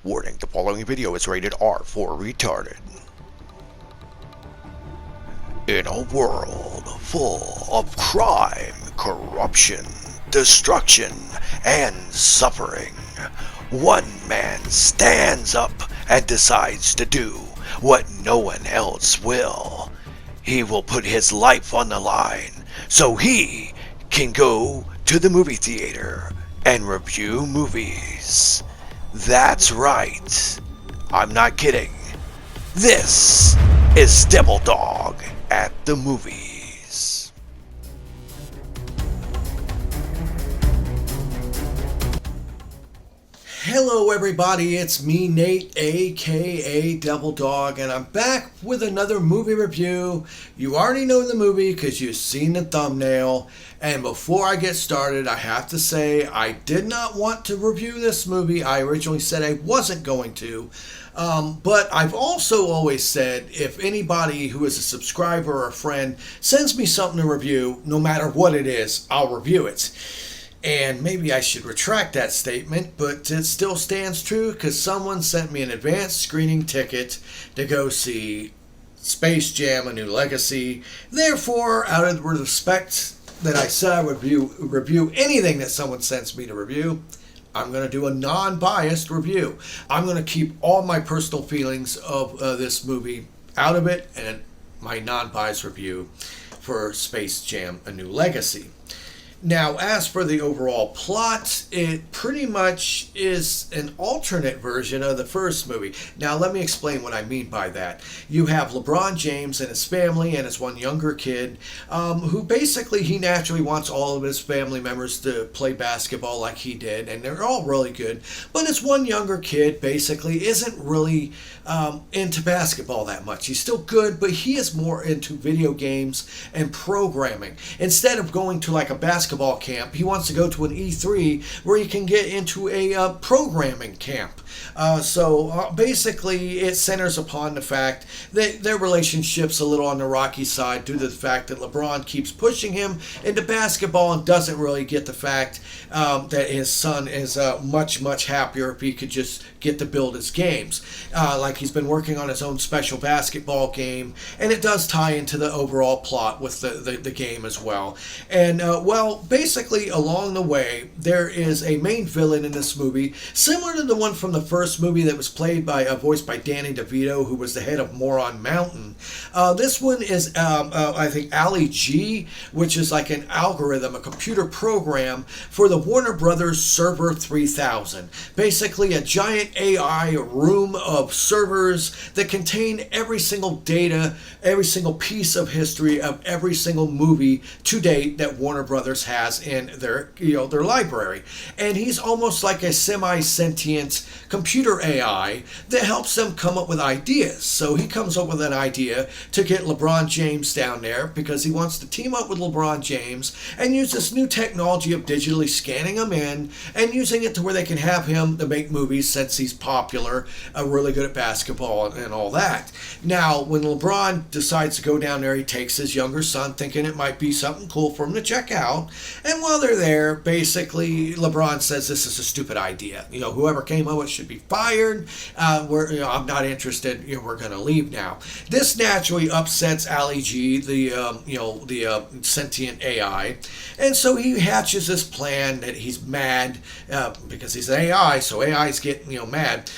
Warning, the following video is rated R for retarded. In a world full of crime, corruption, destruction, and suffering, one man stands up and decides to do what no one else will. He will put his life on the line so he can go to the movie theater and review movies. That's right. I'm not kidding. This is Devil Dog at the Movies. Hello everybody, it's me Nate, aka Devil Dog, and I'm back with another movie review. You already know the movie because you've seen the thumbnail. And before I get started, I have to say I did not want to review this movie. I originally said I wasn't going to. But I've also always said if anybody who is a subscriber or a friend sends me something to review, no matter what it is, I'll review it. And maybe I should retract that statement, but it still stands true because someone sent me an advanced screening ticket to go see Space Jam: A New Legacy. Therefore, out of respect that I said I would review anything that someone sends me to review, I'm going to do a non-biased review. I'm going to keep all my personal feelings of this movie out of it and my non-biased review for Space Jam: A New Legacy. Now, as for the overall plot, it pretty much is an alternate version of the first movie. Now, let me explain what I mean by that. You have LeBron James and his family and his one younger kid, who basically he naturally wants all of his family members to play basketball like he did, and they're all really good. But his one younger kid basically isn't really into basketball that much. He's still good, but he is more into video games and programming. Instead of going to like a basketball camp, he wants to go to an E3 where he can get into a programming camp. So basically it centers upon the fact that their relationship's a little on the rocky side due to the fact that LeBron keeps pushing him into basketball and doesn't really get the fact that his son is much happier if he could just get to build his games. Like he's been working on his own special basketball game, and it does tie into the overall plot with the game as well. And basically along the way there is a main villain in this movie similar to the one from the first movie that was voiced by Danny DeVito, who was the head of Moron Mountain. This one is I think Ali G, which is like an algorithm, a computer program for the Warner Brothers Server 3000. Basically a giant AI room of servers that contain every single data, every single piece of history of every single movie to date that Warner Brothers has in their library. And he's almost like a semi-sentient computer AI that helps them come up with ideas. So he comes up with an idea to get LeBron James down there because he wants to team up with LeBron James and use this new technology of digitally scanning him in and using it to where they can have him to make movies since he's popular, really good at basketball and all that. Now, when LeBron decides to go down there, he takes his younger son thinking it might be something cool for him to check out. And while they're there, basically, LeBron says this is a stupid idea. Whoever came up with it should be fired. I'm not interested. We're going to leave now. This naturally upsets Ali G, the sentient AI, and so he hatches this plan that he's mad because he's an AI. So AIs get mad.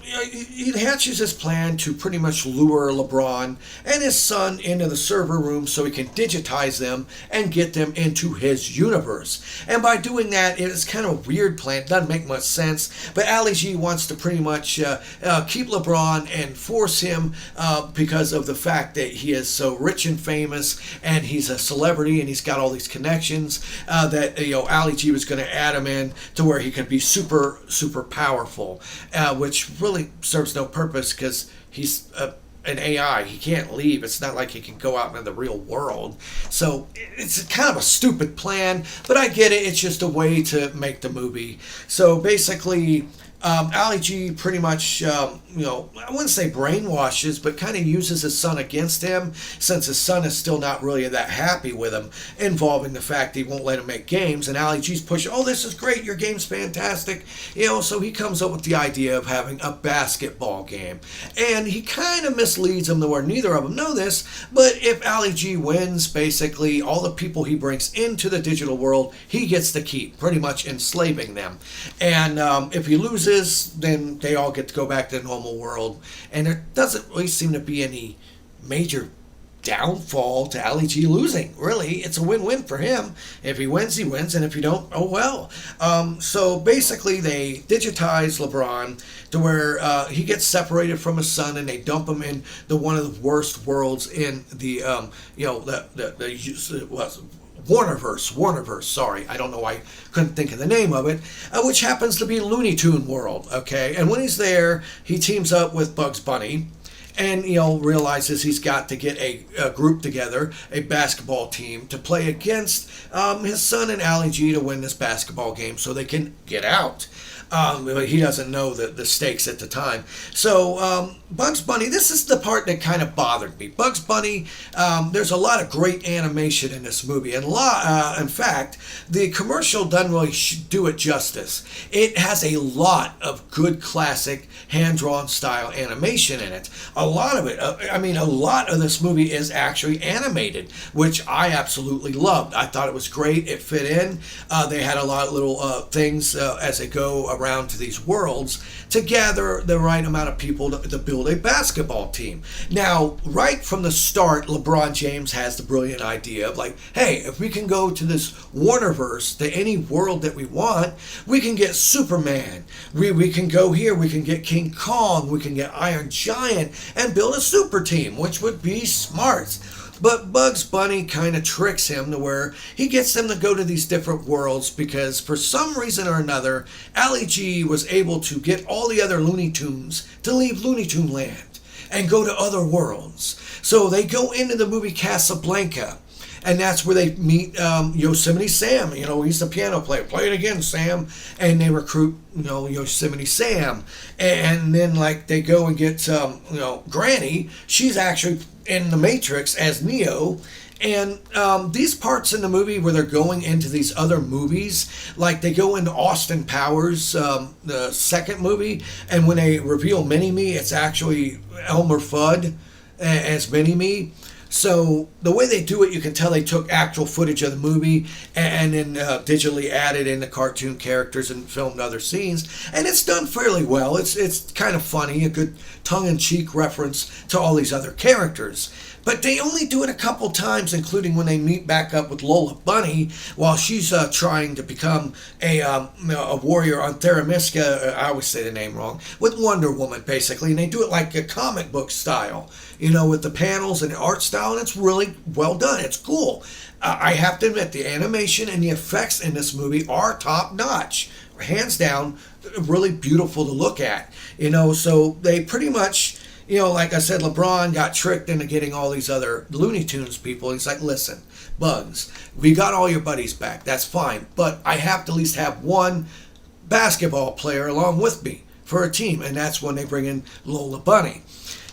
He hatches this plan to pretty much lure LeBron and his son into the server room so he can digitize them and get them into his universe. And by doing that, it's kind of a weird plan. It doesn't make much sense. But Ali G wants to pretty much keep LeBron and force him because of the fact that he is so rich and famous and he's a celebrity and he's got all these connections that Ali G was going to add him in to where he could be super powerful, which really serves no purpose because he's an AI. He can't leave. It's not like he can go out into the real world. So it's kind of a stupid plan, but I get it. It's just a way to make the movie. So basically, Ali G pretty much, I wouldn't say brainwashes, but kind of uses his son against him, since his son is still not really that happy with him, involving the fact he won't let him make games. And Ali G's pushing, oh, this is great, your game's fantastic. So he comes up with the idea of having a basketball game. And he kind of misleads him to where neither of them know this, but if Ali G wins, basically, all the people he brings into the digital world, he gets to keep, pretty much enslaving them. And if he loses, then they all get to go back to the normal world. And there doesn't really seem to be any major downfall to Ali G losing. Really, it's a win-win for him. If he wins, he wins, and if you don't, oh well. So basically, they digitize LeBron to where he gets separated from his son, and they dump him in one of the worst worlds in the Warnerverse, sorry. I don't know why I couldn't think of the name of it, which happens to be Looney Tune World, okay? And when he's there, he teams up with Bugs Bunny and, realizes he's got to get a group together, a basketball team, to play against his son and Ali G to win this basketball game so they can get out. But he doesn't know the stakes at the time. So Bugs Bunny, this is the part that kind of bothered me. Bugs Bunny, there's a lot of great animation in this movie. And in fact, the commercial doesn't really do it justice. It has a lot of good classic hand-drawn style animation in it. A lot of it, a lot of this movie is actually animated, which I absolutely loved. I thought it was great. It fit in. They had a lot of little things as they go around to these worlds to gather the right amount of people to build a basketball team. Now, right from the start, LeBron James has the brilliant idea of like, hey, if we can go to this Warnerverse, to any world that we want, we can get Superman. We can go here, we can get King Kong, we can get Iron Giant, and build a super team, which would be smart. But Bugs Bunny kind of tricks him to where he gets them to go to these different worlds because for some reason or another, Ali G was able to get all the other Looney Tunes to leave Looney Tune Land and go to other worlds. So they go into the movie Casablanca. And that's where they meet Yosemite Sam. He's the piano player. Play it again, Sam. And they recruit, Yosemite Sam. And then, they go and get, Granny. She's actually in the Matrix as Neo. And these parts in the movie where they're going into these other movies, like they go into Austin Powers, the second movie, and when they reveal Mini-Me, it's actually Elmer Fudd as Mini-Me. So the way they do it, you can tell they took actual footage of the movie and then digitally added in the cartoon characters and filmed other scenes. And it's done fairly well. It's kind of funny, a good tongue-in-cheek reference to all these other characters. But they only do it a couple times, including when they meet back up with Lola Bunny while she's trying to become a warrior on Themyscira. I always say the name wrong. With Wonder Woman, basically. And they do it like a comic book style, with the panels and the art style. And it's really well done. It's cool. I have to admit, the animation and the effects in this movie are top notch. Hands down, really beautiful to look at. So they pretty much... like I said, LeBron got tricked into getting all these other Looney Tunes people. He's like, listen, Bugs, we got all your buddies back. That's fine. But I have to at least have one basketball player along with me for a team. And that's when they bring in Lola Bunny.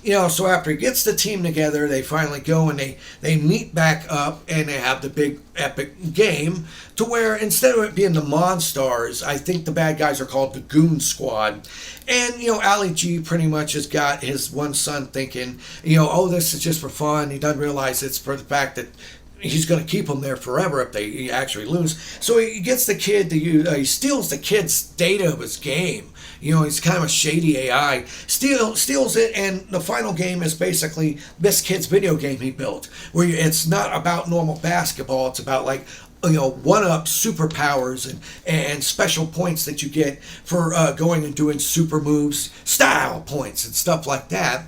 So after he gets the team together, they finally go and they meet back up and they have the big epic game to where instead of it being the Monstars, I think the bad guys are called the Goon Squad. And, Ali G pretty much has got his one son thinking, oh, this is just for fun. He doesn't realize it's for the fact that he's going to keep them there forever if they actually lose. So he gets the kid to he steals the kid's data of his game. He's kind of a shady AI. Steals it, and the final game is basically this kid's video game he built, where it's not about normal basketball. It's about one-up superpowers and special points that you get for going and doing super moves, style points and stuff like that.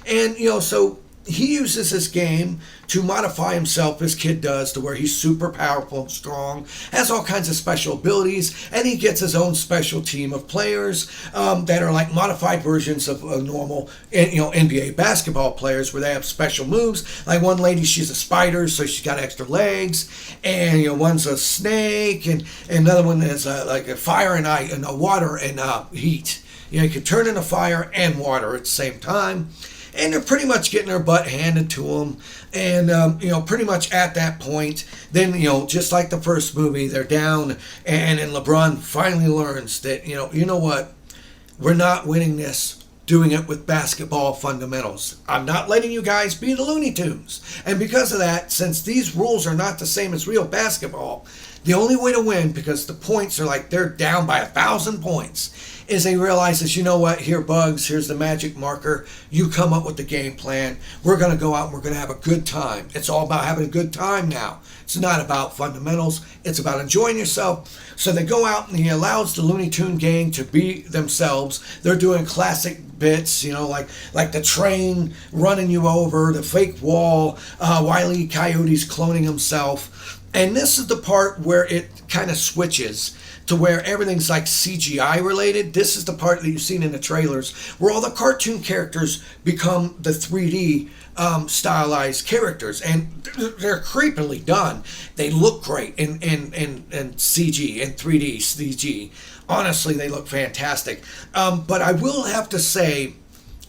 And, so he uses this game to modify himself, this kid does, to where he's super powerful and strong, has all kinds of special abilities, and he gets his own special team of players that are like modified versions of normal, NBA basketball players, where they have special moves. Like one lady, she's a spider, so she's got extra legs, and one's a snake, and another one is like a fire and water and heat. You know, you can turn into fire and water at the same time. And they're pretty much getting their butt handed to them. And, pretty much at that point, then, just like the first movie, they're down. And LeBron finally learns that, you know what? We're not winning this doing it with basketball fundamentals. I'm not letting you guys be the Looney Tunes. And because of that, since these rules are not the same as real basketball, the only way to win, because the points are like they're down by 1,000 points, is they realize that, you know what, here, Bugs, here's the magic marker. You come up with the game plan. We're going to go out and we're going to have a good time. It's all about having a good time now. It's not about fundamentals. It's about enjoying yourself. So they go out and he allows the Looney Tune gang to be themselves. They're doing classic bits, like the train running you over, the fake wall, Wile E. Coyote's cloning himself. And this is the part where it kind of switches to where everything's like CGI related. This is the part that you've seen in the trailers where all the cartoon characters become the 3D stylized characters, and they're creepily done. They look great in CG, in 3D CG. Honestly, they look fantastic. But I will have to say,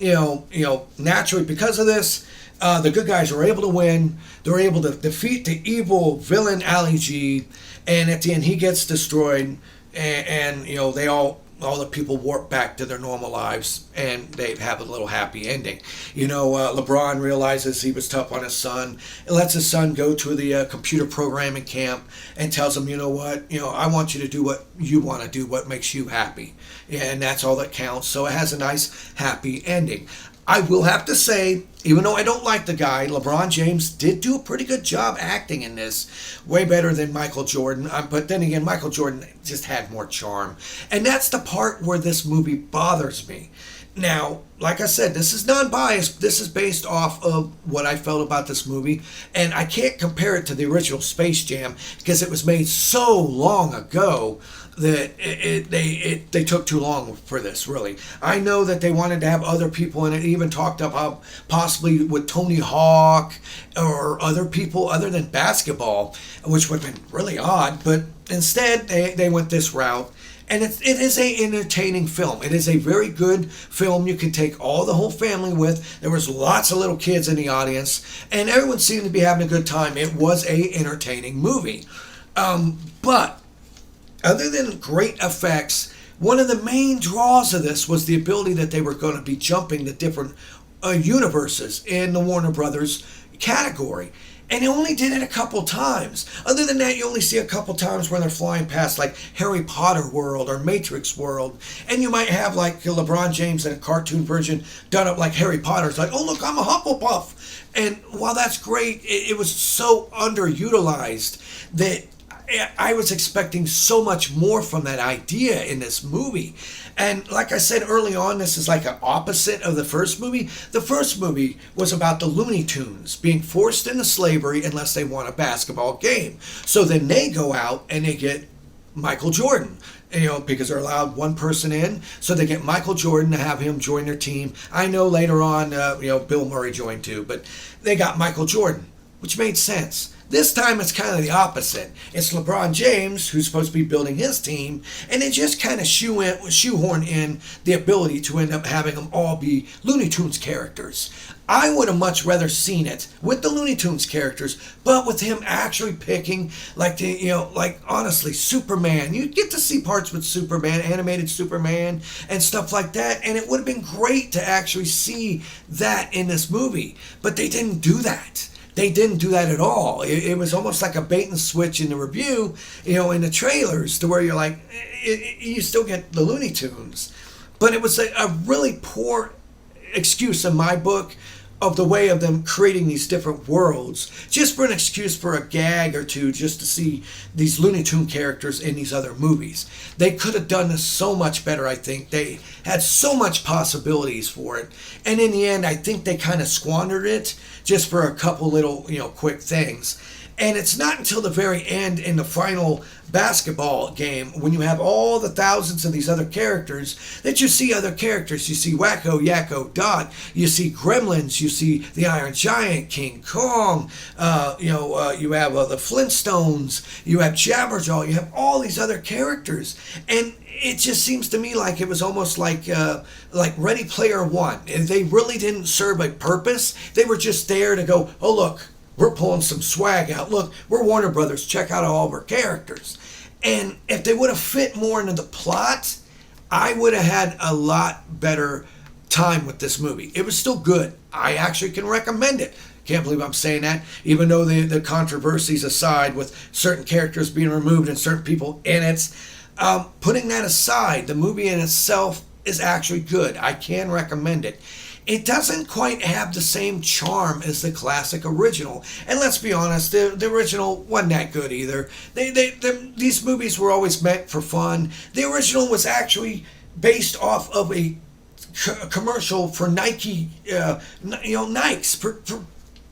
naturally because of this, the good guys are able to win. They're able to defeat the evil villain Ali G, and at the end he gets destroyed, and they all the people warp back to their normal lives, and they have a little happy ending. LeBron realizes he was tough on his son, and lets his son go to the computer programming camp, and tells him, you know what, I want you to do what you want to do, what makes you happy, and that's all that counts. So it has a nice happy ending. I will have to say, even though I don't like the guy, LeBron James did do a pretty good job acting in this. Way better than Michael Jordan. But then again, Michael Jordan just had more charm. And that's the part where this movie bothers me. Now, like I said, this is non-biased. This is based off of what I felt about this movie. And I can't compare it to the original Space Jam because it was made so long ago that they took too long for this, really. I know that they wanted to have other people in it, even talked about possibly with Tony Hawk or other people other than basketball, which would have been really odd, but instead they went this route. And it is an entertaining film. It is a very good film you can take the whole family with. There was lots of little kids in the audience, and everyone seemed to be having a good time. It was a entertaining movie. But other than great effects, one of the main draws of this was the ability that they were going to be jumping the different universes in the Warner Brothers category. And they only did it a couple times. Other than that, you only see a couple times where they're flying past like Harry Potter World or Matrix World. And you might have like LeBron James in a cartoon version done up like Harry Potter. It's like, oh look, I'm a Hufflepuff. And while that's great, it was so underutilized that I was expecting so much more from that idea in this movie. And like I said early on, this is like an opposite of the first movie. The first movie was about the Looney Tunes being forced into slavery unless they won a basketball game. So then they go out and they get Michael Jordan, because they're allowed one person in. So they get Michael Jordan to have him join their team. I know later on, Bill Murray joined too, but they got Michael Jordan, which made sense. This time it's kind of the opposite. It's LeBron James who's supposed to be building his team, and they just kind of shoehorn in the ability to end up having them all be Looney Tunes characters. I would have much rather seen it with the Looney Tunes characters, but with him actually picking honestly, Superman. You get to see parts with Superman, animated Superman, and stuff like that, and it would have been great to actually see that in this movie, but they didn't do that. They didn't do that at all. It was almost like a bait and switch in the review, in the trailers, to where you're like, you still get the Looney Tunes. But it was a really poor excuse in my book of the way of them creating these different worlds, just for an excuse for a gag or two, just to see these Looney Tune characters in these other movies. They could have done this so much better, I think. They had so much possibilities for it. And in the end, I think they kind of squandered it just for a couple little, quick things. And it's not until the very end in the final basketball game, when you have all the thousands of these other characters, that you see other characters. You see Wacko, Yakko, Dot. You see Gremlins. You see the Iron Giant, King Kong. You have the Flintstones. You have Jabberjaw. You have all these other characters. And it just seems to me like it was almost like Ready Player One. They really didn't serve a purpose. They were just there to go, oh, look, we're pulling some swag out. Look, we're Warner Brothers. Check out all of our characters. And if they would have fit more into the plot, I would have had a lot better time with this movie. It was still good. I actually can recommend it. Can't believe I'm saying that. Even though the controversies aside with certain characters being removed and certain people in it, putting that aside, the movie in itself is actually good. I can recommend it. It doesn't quite have the same charm as the classic original. And let's be honest, the original wasn't that good either. These movies were always meant for fun. The original was actually based off of a commercial for Nike, Nikes, for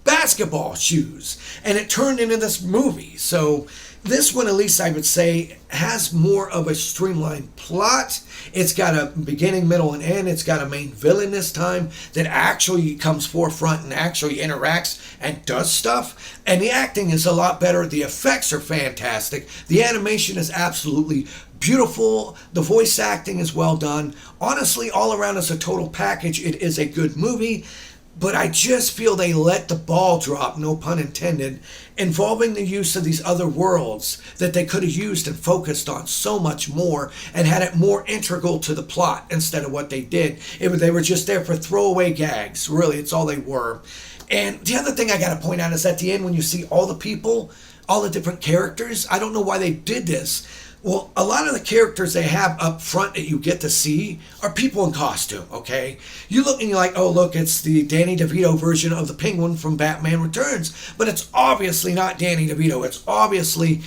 basketball shoes. And it turned into this movie. So this one, at least I would say, has more of a streamlined plot. It's got a beginning, middle, and end. It's got a main villain this time that actually comes forefront and actually interacts and does stuff. And the acting is a lot better. The effects are fantastic. The animation is absolutely beautiful. The voice acting is well done. Honestly, all around as a total package, it is a good movie. But I just feel they let the ball drop, no pun intended, involving the use of these other worlds that they could have used and focused on so much more and had it more integral to the plot instead of what they did. They were just there for throwaway gags. Really, it's all they were. And the other thing I got to point out is at the end when you see all the people, all the different characters, I don't know why they did this. Well, a lot of the characters they have up front that you get to see are people in costume, okay? You look and you're like, oh, look, it's the Danny DeVito version of the Penguin from Batman Returns. But it's obviously not Danny DeVito. It's obviously,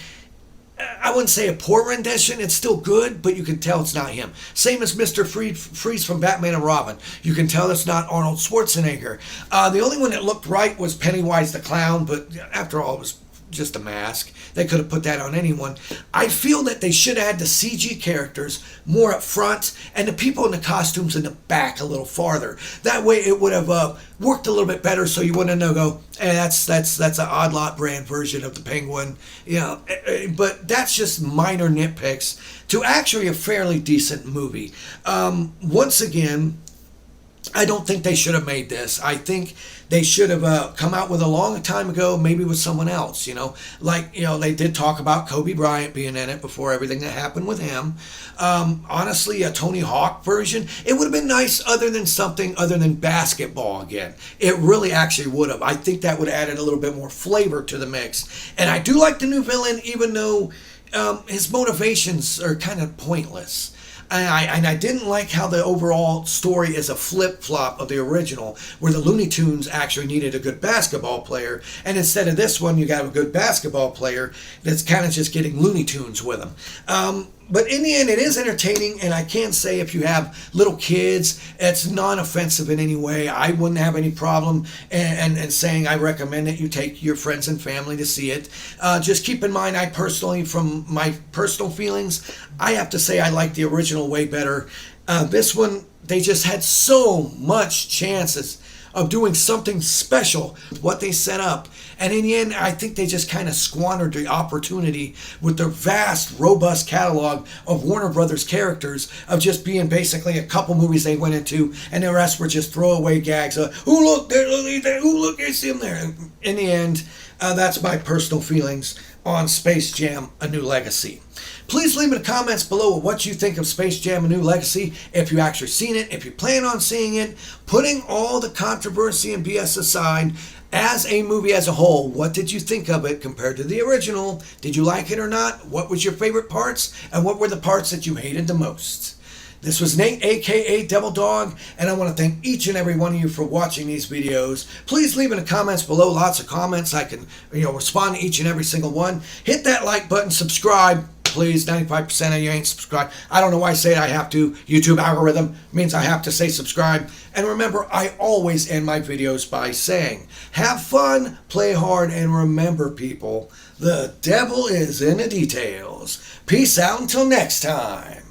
I wouldn't say a poor rendition. It's still good, but you can tell it's not him. Same as Mr. Freeze from Batman and Robin. You can tell it's not Arnold Schwarzenegger. The only one that looked right was Pennywise the Clown, but after all, it was just a mask. They could have put that on anyone. I feel that they should have had the CG characters more up front and the people in the costumes in the back a little farther. That way it would have worked a little bit better, so you wouldn't go, that's an Odd Lot brand version of the Penguin. But that's just minor nitpicks to actually a fairly decent movie. Once again, I don't think they should have made this. I think they should have come out with a long time ago, maybe with someone else, they did talk about Kobe Bryant being in it before everything that happened with him. Honestly, a Tony Hawk version, it would have been nice other than basketball again. It really actually would have. I think that would have added a little bit more flavor to the mix. And I do like the new villain, even though his motivations are kind of pointless. And I didn't like how the overall story is a flip-flop of the original, where the Looney Tunes actually needed a good basketball player, and instead of this one, you got a good basketball player that's kind of just getting Looney Tunes with him. But in the end, it is entertaining, and I can say if you have little kids, it's non-offensive in any way. I wouldn't have any problem and saying I recommend that you take your friends and family to see it. Just keep in mind, I personally, from my personal feelings, I have to say I like the original way better. This one, they just had so much chances of doing something special, what they set up. And in the end, I think they just kind of squandered the opportunity with their vast, robust catalog of Warner Brothers characters of just being basically a couple movies they went into, and the rest were just throwaway gags. Look, it's him there. In the end, that's my personal feelings on Space Jam: A New Legacy. Please leave in the comments below what you think of Space Jam: A New Legacy, if you actually seen it, if you plan on seeing it, putting all the controversy and BS aside, as a movie as a whole, what did you think of it compared to the original? Did you like it or not? What was your favorite parts? And what were the parts that you hated the most? This was Nate, aka Devil Dog, and I want to thank each and every one of you for watching these videos. Please leave in the comments below, lots of comments. I can respond to each and every single one. Hit that like button, subscribe. please, 95% of you ain't subscribed. I don't know why I say it, I have to. YouTube algorithm means I have to say subscribe. And remember, I always end my videos by saying, have fun, play hard, and remember, people, the devil is in the details. Peace out until next time.